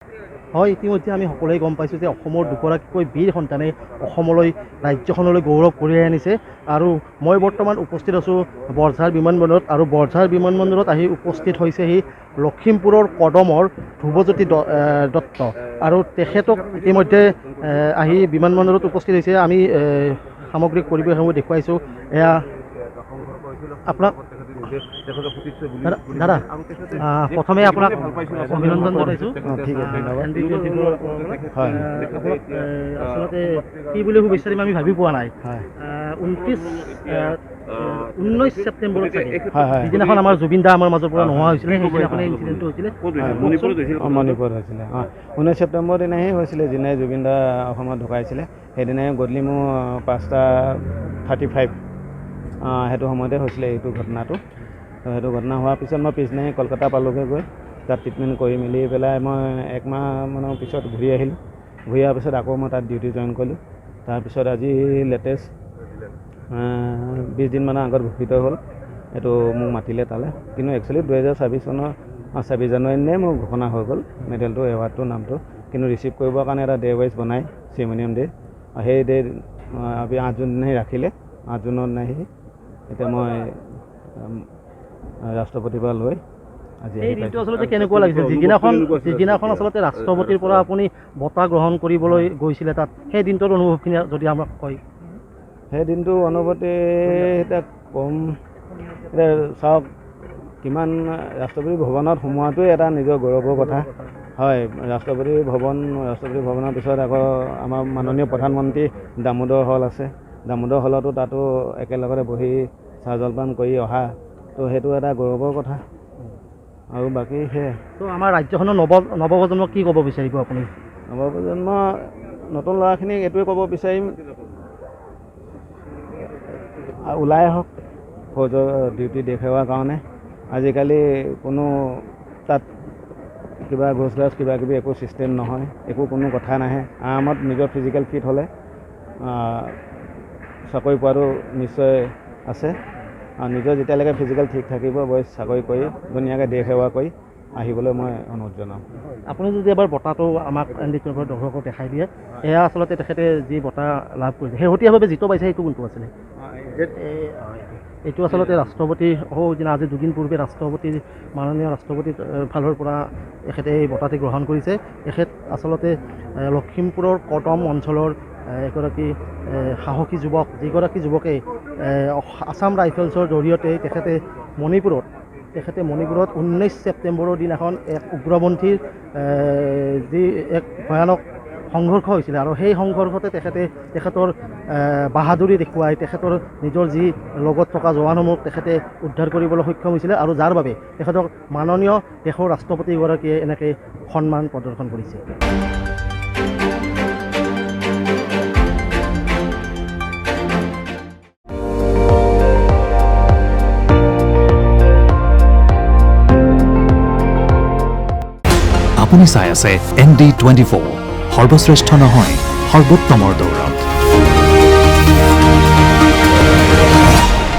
হয়, ইতিমধ্যে আমি সকলোৱে গম পাইছোঁ যে অসমৰ দুগৰাকীকৈ বীৰ সন্তানে অসমলৈ ৰাজ্যখনলৈ গৌৰৱ কঢ়িয়াই আনিছে। আৰু মই বৰ্তমান উপস্থিত আছোঁ বৰঝাৰ বিমানবন্দৰত, আৰু বৰঝাৰ বিমানবন্দৰত আহি উপস্থিত হৈছেহি লখিমপুৰৰ কদমৰ ধ্ৰুৱজ্যোতি দত্ত, আৰু তেখেতক ইতিমধ্যে আহি বিমানবন্দৰত উপস্থিত হৈছে। আমি সামগ্ৰিক পৰিৱেশসমূহ দেখুৱাইছোঁ। এয়া আপোনাক দাদা, প্ৰথমে আপোনাক অভিনন্দন জনাইছোঁ। ঠিক আছে, ধন্যবাদ। হয়, আপোনাক আচলতে কি বুলি শুভেচ্ছা দিম আমি ভাবি পোৱা নাই। 19 ছেপ্টেম্বৰত যিদিনাখন আমাৰ জুবিন দা আমাৰ মাজৰ পৰা নোহোৱা হৈছিলে, সেইদিনাখন ইনচিডেণ্টটো হৈছিলে মণিপুৰত হৈছিলে। 19 ছেপ্টেম্বৰ দিনাহে হৈছিলে, যিদিনাই জুবিন দা অসমত ঢুকাইছিলে। সেইদিনাই গধূলি মোৰ 5:35 সেইটো সময়তে হৈছিলে এইটো ঘটনাটো। সেইটো ঘটনা হোৱাৰ পিছত মই পিছদিনাই কলকাতা পালোগৈ, গৈ তাত ট্ৰিটমেণ্ট কৰি মেলি পেলাই মই 1 মাহমানৰ পিছত ঘূৰি আহিলোঁ। ঘূৰি অহাৰ পিছত আকৌ মই তাত ডিউটি জইন কৰিলোঁ। তাৰপিছত আজি লেটেষ্ট 20 দিনমানৰ আগত ঘোষিত হ'ল, এইটো মোক মাতিলে তালৈ। কিন্তু একচুৱেলি 2024 চনৰ 26 জানুৱাৰী দিনাই মোৰ ঘোষণা হৈ গ'ল মেডেলটো, এৱাৰ্ডটোৰ নামটো। কিন্তু ৰিচিভ কৰিবৰ কাৰণে এটা ডে ৱাইজ বনাই, চেৰিমনিয়াম ডে। সেই ডে 8 জুন দিনাই ৰাখিলে। 8 জুনৰ দিনাই এতিয়া মই ৰাষ্ট্ৰপতিৰ পৰা লৈ আজি এই দিনটো আচলতে কেনেকুৱা লাগিছিল? যিদিনাখন আচলতে ৰাষ্ট্ৰপতিৰ পৰা আপুনি বঁটা গ্ৰহণ কৰিবলৈ গৈছিলে তাত, সেই দিনটোৰ অনুভৱখিনি যদি আমাক কয়। সেই দিনটো অনুভূতি এতিয়া কম। এতিয়া চাওক, কিমান ৰাষ্ট্ৰপতি ভৱনত সোমোৱাটোৱে এটা নিজৰ গৌৰৱৰ কথা। হয়, ৰাষ্ট্ৰপতি ভৱনৰ পিছত আকৌ আমাৰ মাননীয় প্ৰধানমন্ত্ৰী দামোদৰ হল আছে। দামোদৰ হলতো তাতো একেলগতে বহি চাহ জলপান কৰি অহা, তো সেইটো এটা গৌৰৱৰ কথা। আৰু বাকী সেয়াই। তো আমাৰ ৰাজ্যখনৰ নৱপ্ৰজন্মক কি ক'ব বিচাৰিব আপুনি? নৱপ্ৰজন্ম নতুন ল'ৰাখিনিক এইটোৱে ক'ব বিচাৰিম, ওলাই আহক ফৌজৰ ডিউটি দেখুওৱাৰ কাৰণে। আজিকালি কোনো তাত কিবা ঘোচ ঘাচ কিবাকিবি একো ছিষ্টেম নহয়, একো কোনো কথা নাহে। আৰামত নিজৰ ফিজিকেল ফিট হ'লে চাকৰি পোৱাটো নিশ্চয় আছে। আৰু নিজৰ যেতিয়ালৈকে ফিজিকেল ঠিক থাকিব, বয়স চাকৰি কৰি ধুনীয়াকৈ দেশ সেৱা কৰি আহিবলৈ মই অনুৰোধ জনাম। আপুনি যদি এবাৰ বঁটাটো আমাক ND-24 দৰ্শকক দেখাই দিয়ে, এয়া আচলতে তেখেতে যি বঁটা লাভ কৰিছে, শেহতীয়াভাৱে যিটো পাইছে সেইটো কোনটো আছিলে? এইটো আচলতে ৰাষ্ট্ৰপতি দিনা, আজি 2 দিন পূৰ্বে মাননীয় ৰাষ্ট্ৰপতিৰ ফালৰ পৰা তেখেতে এই বঁটাটি গ্ৰহণ কৰিছে। তেখেত আচলতে লখিমপুৰৰ কদম অঞ্চলৰ এগৰাকী সাহসী যুৱক, যিগৰাকী যুৱকে আছাম ৰাইফলছৰ জৰিয়তে তেখেতে মণিপুৰত 19 ছেপ্টেম্বৰৰ দিনাখন এক উগ্ৰপন্থীৰ যি এক ভয়ানক সংঘৰ্ষ হৈছিলে, আৰু সেই সংঘৰ্ষতে তেখেতৰ বাহাদুৰি দেখুৱাই তেখেতৰ নিজৰ যি লগত থকা জোৱানসমূহক তেখেতে উদ্ধাৰ কৰিবলৈ সক্ষম হৈছিলে, আৰু যাৰ বাবে তেখেতক মাননীয় দেশৰ ৰাষ্ট্ৰপতিগৰাকীয়ে এনেকৈ সন্মান প্ৰদৰ্শন কৰিছে। আপুনি চাই আছে ND-24, সৰ্বশ্ৰেষ্ঠ নহয়, সৰ্বোত্তমৰ দৌৰ।